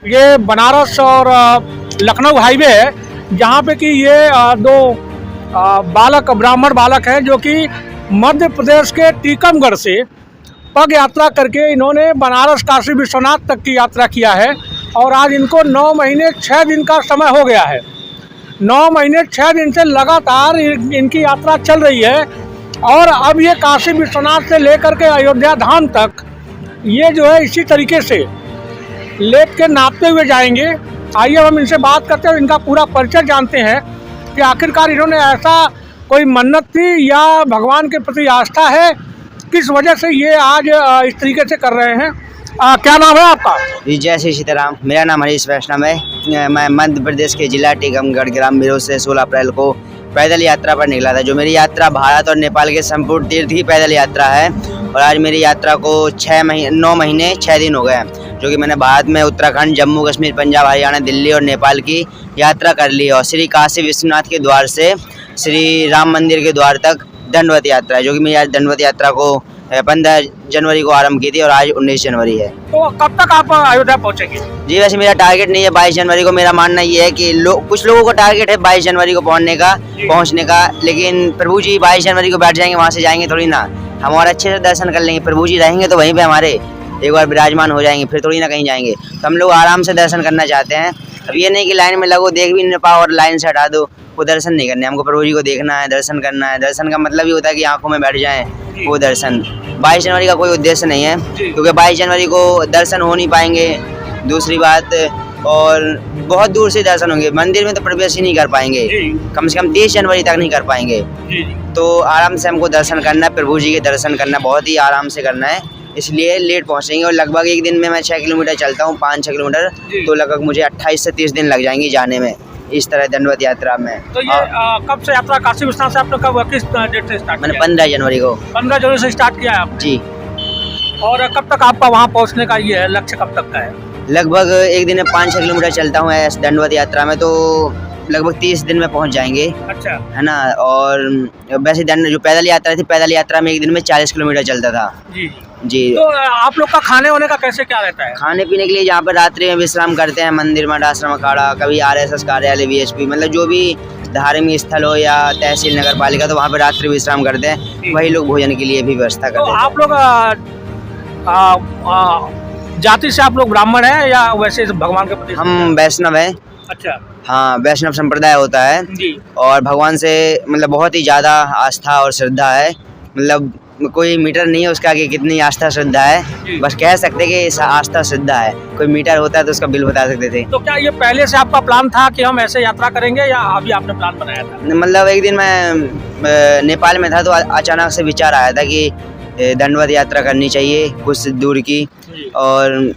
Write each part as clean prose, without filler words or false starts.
ये बनारस और लखनऊ हाईवे है, जहाँ पे कि ये दो बालक ब्राह्मण बालक हैं जो कि मध्य प्रदेश के टीकमगढ़ से पग यात्रा करके इन्होंने बनारस काशी विश्वनाथ तक की यात्रा किया है। और आज इनको 9 महीने 6 दिन का समय हो गया है। 9 महीने 6 दिन से लगातार इनकी यात्रा चल रही है और अब ये काशी विश्वनाथ से लेकर के अयोध्या धाम तक ये जो है इसी तरीके से लेट के नापते हुए जाएंगे। आइए हम इनसे बात करते हैं, इनका पूरा परिचय जानते हैं कि आखिरकार इन्होंने ऐसा कोई मन्नत थी या भगवान के प्रति आस्था है, किस वजह से ये आज इस तरीके से कर रहे हैं। क्या नाम है आपका? जी जय श्री सीताराम। मेरा नाम हरीश वैष्णव है। मैं मध्य प्रदेश के जिला टीकमगढ़ ग्राम बिरोज से 16 अप्रैल को पैदल यात्रा पर निकला था। जो मेरी यात्रा भारत और नेपाल के संपूर्ण तीर्थ की पैदल यात्रा है और आज मेरी यात्रा को 9 महीने 6 दिन हो गए हैं, जो कि मैंने भारत में उत्तराखंड, जम्मू कश्मीर, पंजाब, हरियाणा, दिल्ली और नेपाल की यात्रा कर ली और श्री काशी विश्वनाथ के द्वार से श्री राम मंदिर के द्वार तक दंडवत यात्रा है, जो कि मेरी आज दंडवत यात्रा को 15 जनवरी को आरंभ की थी और आज 19 जनवरी है। तो कब तक आप अयोध्या पहुंचेंगे? जी वैसे मेरा टारगेट नहीं है 22 जनवरी को। मेरा मानना ये है कि कुछ लोगों को टारगेट है 22 जनवरी को पहुंचने का, लेकिन प्रभु जी 22 जनवरी को बैठ जाएंगे, वहाँ से जाएंगे थोड़ी ना। हम और अच्छे से दर्शन कर लेंगे, प्रभु जी रहेंगे तो वहीं पे हमारे एक बार विराजमान हो जाएंगे, फिर थोड़ी ना कहीं जाएंगे। तो हम लोग आराम से दर्शन करना चाहते हैं। अब ये नहीं कि लाइन में लगो, देख भी नहीं पाओ और लाइन से हटा दो, वो दर्शन नहीं करने। हमको प्रभु जी को देखना है, दर्शन करना है। दर्शन का मतलब ही होता है कि आंखों में बैठ जाए वो दर्शन। 22 जनवरी का कोई उद्देश्य नहीं है, क्योंकि 22 जनवरी को दर्शन हो नहीं पाएंगे। दूसरी बात, और बहुत दूर से दर्शन होंगे, मंदिर में तो प्रवेश ही नहीं कर पाएंगे, कम से कम 30 जनवरी तक नहीं कर पाएंगे। तो आराम से हमको दर्शन करना है, प्रभु जी के दर्शन करना बहुत ही आराम से करना है, इसलिए लेट पहुंचेंगे। और लगभग एक दिन में मैं 6 किलोमीटर चलता हूं, 5-6 किलोमीटर, तो लगभग मुझे 28 से 30 दिन लग जाएंगे जाने में, इस तरह दंडवत यात्रा में। तो ये कब से यात्रा काशी विश्वनाथ से आपने कब किस डेट से स्टार्ट मैंने किया? 15 जनवरी को। 15 जनवरी से स्टार्ट किया है आपने? जी। और कब तक आपका वहाँ पहुँचने का ये है, लक्ष्य कब तक का है? लगभग एक दिन में 5-6 किलोमीटर चलता हूँ इस दंडवत यात्रा में, तो लगभग 30 दिन में पहुँच जाएंगे। अच्छा, है ना। और वैसे जो पैदल यात्रा थी, पैदल यात्रा में एक दिन में 40 किलोमीटर चलता था। जी जी। तो आप लोग का खाने होने का कैसे क्या रहता है? खाने पीने के लिए यहाँ पर रात्रि में विश्राम करते हैं, मंदिर, मठ, आश्रम, अखाड़ा, कभी RSS कार्यालय, VHP, मतलब जो भी धार्मिक स्थल हो या तहसील, नगर पालिका, तो वहाँ पर रात्रि विश्राम करते हैं। वही लोग भोजन के लिए भी व्यवस्था करते हैं। तो आप लोग जाति से आप लोग ब्राह्मण हैं या वैसे भगवान के प्रति? हम वैष्णव हैं। अच्छा। हाँ, वैष्णव संप्रदाय होता है जी। और भगवान से मतलब बहुत ही ज़्यादा आस्था और श्रद्धा है। मतलब कोई मीटर नहीं है उसका कि कितनी आस्था श्रद्धा है, बस कह सकते कि आस्था श्रद्धा है। कोई मीटर होता है तो उसका बिल बता सकते थे। तो क्या ये पहले से आपका प्लान था कि हम ऐसे यात्रा करेंगे या अभी आपने प्लान बनाया था? मतलब एक दिन मैं नेपाल में था तो अचानक से विचार आया था कि दंडवत यात्रा करनी चाहिए कुछ दूर की, और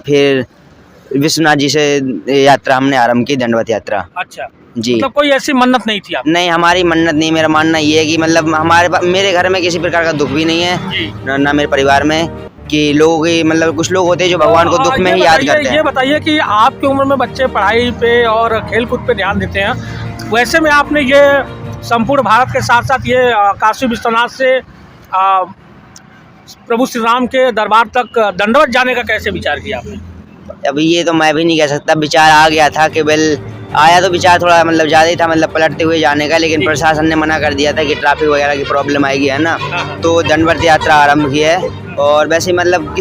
फिर विश्वनाथ जी से यात्रा हमने आरंभ की, दंडवत यात्रा। अच्छा जी। मतलब कोई ऐसी मन्नत नहीं थी आप? नहीं, हमारी मन्नत नहीं। मेरा मानना ये है कि मतलब मेरे घर में किसी प्रकार का दुख भी नहीं है, ना मेरे परिवार में, कि लोगों की मतलब कुछ लोग होते हैं जो भगवान को दुख में ही याद करते हैं। ये बताइए कि आपकी उम्र में बच्चे पढ़ाई पे और खेल कूद पे ध्यान देते हैं, वैसे में आपने ये संपूर्ण भारत के साथ साथ ये काशी विश्वनाथ से प्रभु श्री राम के दरबार तक दंडवत जाने का कैसे विचार किया आपने? अभी ये तो मैं भी नहीं कह सकता, विचार आ गया था केवल, आया तो विचार थोड़ा मतलब ज़्यादा ही था, मतलब पलटते हुए जाने का, लेकिन प्रशासन ने मना कर दिया था कि ट्रैफिक वगैरह की प्रॉब्लम आएगी, है ना। तो दंडवत यात्रा आरंभ की है। और वैसे मतलब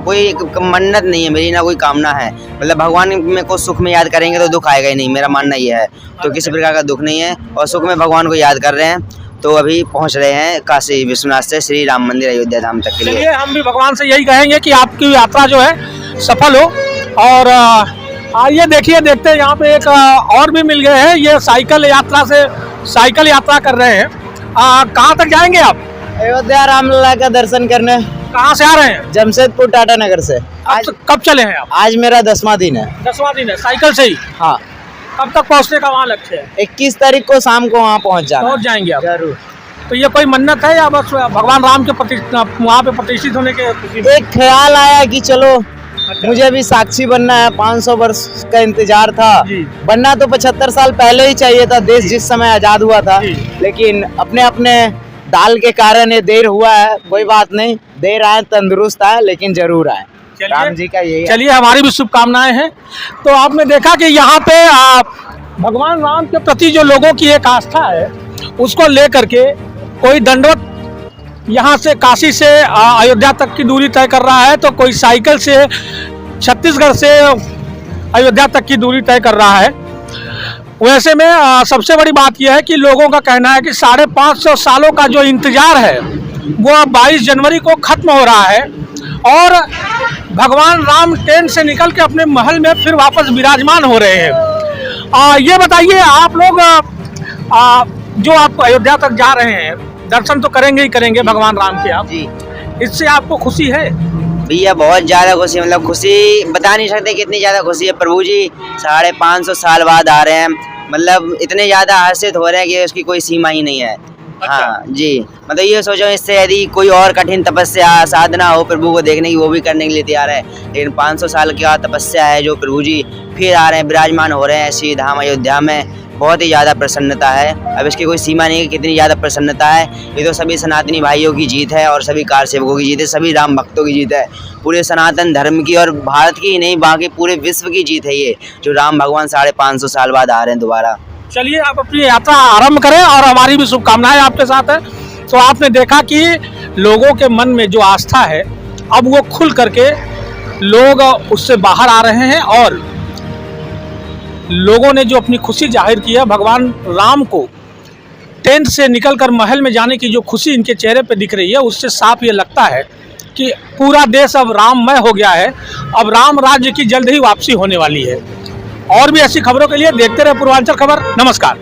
कोई मन्नत नहीं है मेरी, ना कोई कामना है। मतलब भगवान में को सुख में याद करेंगे तो दुख आएगा ही नहीं, मेरा मानना ये है। तो किसी प्रकार का दुख नहीं है और सुख में भगवान को याद कर रहे हैं। तो अभी पहुंच रहे हैं काशी विश्वनाथ से श्री राम मंदिर अयोध्या धाम तक के लिए। हम भी भगवान से यही कहेंगे कि आपकी यात्रा जो है सफल हो। और आइए देखते हैं, यहाँ पे एक और भी मिल गए हैं, ये साइकिल यात्रा कर रहे हैं। कहाँ तक जाएंगे आप? अयोध्या रामलला का दर्शन करने। कहाँ से आ रहे हैं? जमशेदपुर टाटा नगर से। आज कब चले हैं आप? आज मेरा 10वां दिन है। 10वां दिन है, साइकिल से ही? हाँ। कब तक पहुँचने का वहाँ लक्ष्य है? 21 तारीख को शाम को वहाँ पहुँच जाएंगे आप? जरूर। तो ये कोई मन्नत है या बस भगवान राम के वहाँ पे प्रतिष्ठित होने के? एक ख्याल आया कि चलो मुझे भी साक्षी बनना है, 500 वर्ष का इंतजार था। बनना तो 75 साल पहले ही चाहिए था, देश जिस समय आजाद हुआ था, लेकिन अपने अपने दाल के कारण ये देर हुआ है। कोई बात नहीं, देर आए तंदुरुस्त आए, लेकिन जरूर आए। राम जी का यही चलिए हमारी भी शुभकामनाएं हैं। तो आपने देखा कि यहाँ पे भगवान राम के प्रति जो लोगों की एक आस्था है उसको लेकर के कोई दंडवत यहाँ से काशी से अयोध्या तक की दूरी तय कर रहा है, तो कोई साइकिल से छत्तीसगढ़ से अयोध्या तक की दूरी तय कर रहा है। वैसे में सबसे बड़ी बात यह है कि लोगों का कहना है कि 550 सालों का जो इंतजार है वो अब 22 जनवरी को खत्म हो रहा है और भगवान राम टेंट से निकल के अपने महल में फिर वापस विराजमान हो रहे हैं। ये बताइए आप लोग जो आप अयोध्या तक जा रहे हैं, दर्शन तो करेंगे ही करेंगे भगवान राम के आप, जी इससे आपको खुशी है? भैया बहुत ज़्यादा खुशी, मतलब खुशी बता नहीं सकते कितनी ज़्यादा खुशी है। प्रभु जी 550 साल बाद आ रहे हैं, मतलब इतने ज़्यादा हर्षित हो रहे हैं कि उसकी कोई सीमा ही नहीं है। हाँ जी, मतलब ये सोचो इससे यदि कोई और कठिन तपस्या साधना हो प्रभु को देखने की, वो भी करने के लिए तैयार है। लेकिन 500 साल की तपस्या है जो प्रभु जी फिर आ रहे हैं, विराजमान हो रहे हैं श्री धाम अयोध्या में, बहुत ही ज़्यादा प्रसन्नता है। अब इसकी कोई सीमा नहीं है कितनी ज़्यादा प्रसन्नता है। ये तो सभी सनातनी भाइयों की जीत है और सभी कार सेवकों की जीत है, सभी राम भक्तों की जीत है, पूरे सनातन धर्म की और भारत की ही नहीं बाकी पूरे विश्व की जीत है ये, जो राम भगवान 550 साल बाद आ रहे हैं दोबारा। चलिए आप अपनी यात्रा आरंभ करें और हमारी भी शुभकामनाएं आपके साथ है। तो आपने देखा कि लोगों के मन में जो आस्था है अब वो खुल करके लोग उससे बाहर आ रहे हैं और लोगों ने जो अपनी खुशी जाहिर की है भगवान राम को टेंट से निकलकर महल में जाने की जो खुशी इनके चेहरे पे दिख रही है, उससे साफ ये लगता है कि पूरा देश अब राममय हो गया है। अब राम राज्य की जल्द ही वापसी होने वाली है। और भी ऐसी खबरों के लिए देखते रहे पूर्वांचल खबर। नमस्कार।